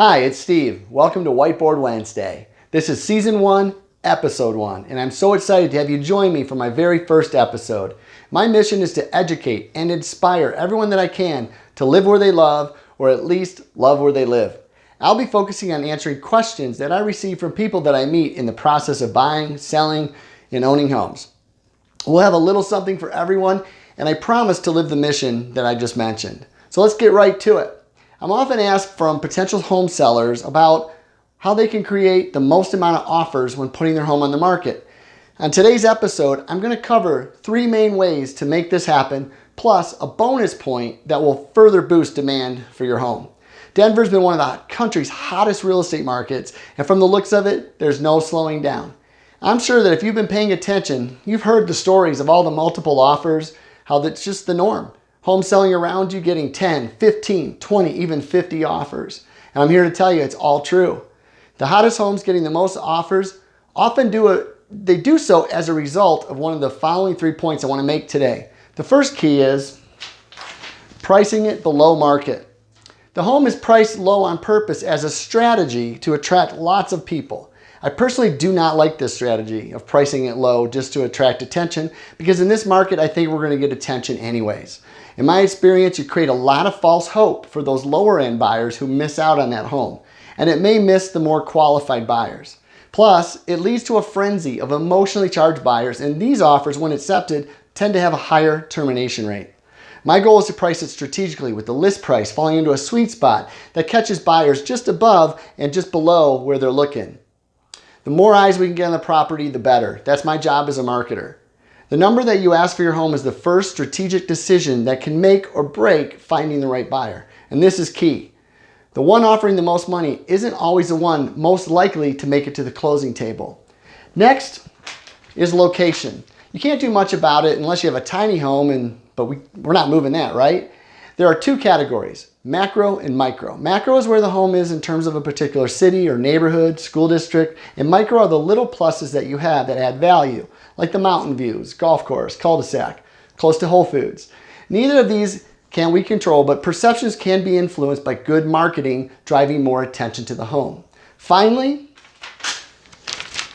Hi, it's Steve. Welcome to Whiteboard Wednesday. This is Season 1, Episode 1, and I'm so excited to have you join me for my very first episode. My mission is to educate and inspire everyone that I can to live where they love, or at least love where they live. I'll be focusing on answering questions that I receive from people that I meet in the process of buying, selling, and owning homes. We'll have a little something for everyone, and I promise to live the mission that I just mentioned. So let's get right to it. I'm often asked from potential home sellers about how they can create the most amount of offers when putting their home on the market. On today's episode, I'm going to cover 3 main ways to make this happen, plus a bonus point that will further boost demand for your home. Denver's been one of the country's hottest real estate markets, and from the looks of it, there's no slowing down. I'm sure that if you've been paying attention, you've heard the stories of all the multiple offers, how that's just the norm. Home selling around you getting 10, 15, 20, even 50 offers. And I'm here to tell you it's all true. The hottest homes getting the most offers often do so as a result of one of the following 3 points I want to make today. The first key is pricing it below market. The home is priced low on purpose as a strategy to attract lots of people. I personally do not like this strategy of pricing it low just to attract attention, because in this market I think we're going to get attention anyways. In my experience, you create a lot of false hope for those lower end buyers who miss out on that home, and it may miss the more qualified buyers. Plus, it leads to a frenzy of emotionally charged buyers, and these offers, when accepted, tend to have a higher termination rate. My goal is to price it strategically, with the list price falling into a sweet spot that catches buyers just above and just below where they're looking. The more eyes we can get on the property, the better. That's my job as a marketer. The number that you ask for your home is the first strategic decision that can make or break finding the right buyer. And this is key. The one offering the most money isn't always the one most likely to make it to the closing table. Next is location. You can't do much about it unless you have a tiny home, but we're not moving that, right? There are 2 categories, macro and micro. Macro is where the home is in terms of a particular city or neighborhood, school district, and micro are the little pluses that you have that add value, like the mountain views, golf course, cul-de-sac, close to Whole Foods. Neither of these can we control, but perceptions can be influenced by good marketing driving more attention to the home. Finally,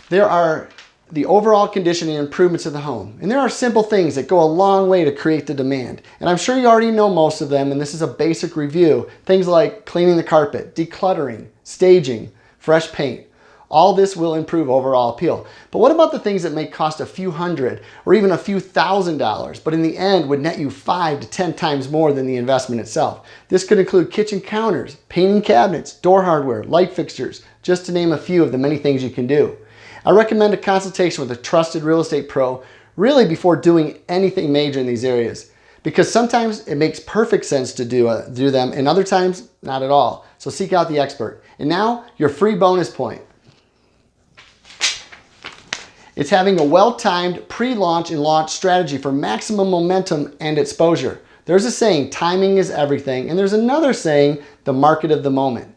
there are the overall condition and improvements of the home. And there are simple things that go a long way to create the demand. And I'm sure you already know most of them, and this is a basic review. Things like cleaning the carpet, decluttering, staging, fresh paint. All this will improve overall appeal. But what about the things that may cost a few hundred or even a few $1,000s, but in the end would net you 5 to 10 times more than the investment itself? This could include kitchen counters, painting cabinets, door hardware, light fixtures, just to name a few of the many things you can do. I recommend a consultation with a trusted real estate pro really before doing anything major in these areas, because sometimes it makes perfect sense to do them, and other times not at all. So seek out the expert. And now your free bonus point. It's having a well-timed pre-launch and launch strategy for maximum momentum and exposure. There's a saying, timing is everything, and there's another saying, the market of the moment.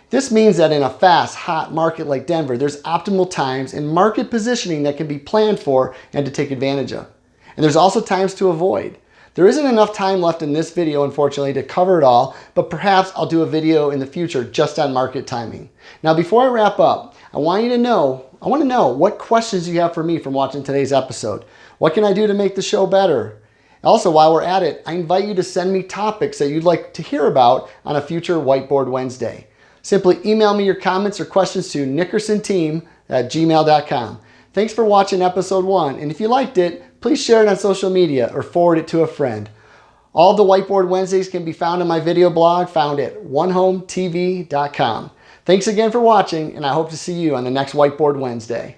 This means that in a fast, hot market like Denver, there's optimal times and market positioning that can be planned for and to take advantage of. And there's also times to avoid. There isn't enough time left in this video, unfortunately, to cover it all, but perhaps I'll do a video in the future just on market timing. Now, before I wrap up, I want to know what questions you have for me from watching today's episode. What can I do to make the show better? Also, while we're at it, I invite you to send me topics that you'd like to hear about on a future Whiteboard Wednesday. Simply email me your comments or questions to nickersonteam@gmail.com. Thanks for watching episode 1, and if you liked it, please share it on social media or forward it to a friend. All the Whiteboard Wednesdays can be found on my video blog found at OneHomeTV.com. Thanks again for watching, and I hope to see you on the next Whiteboard Wednesday.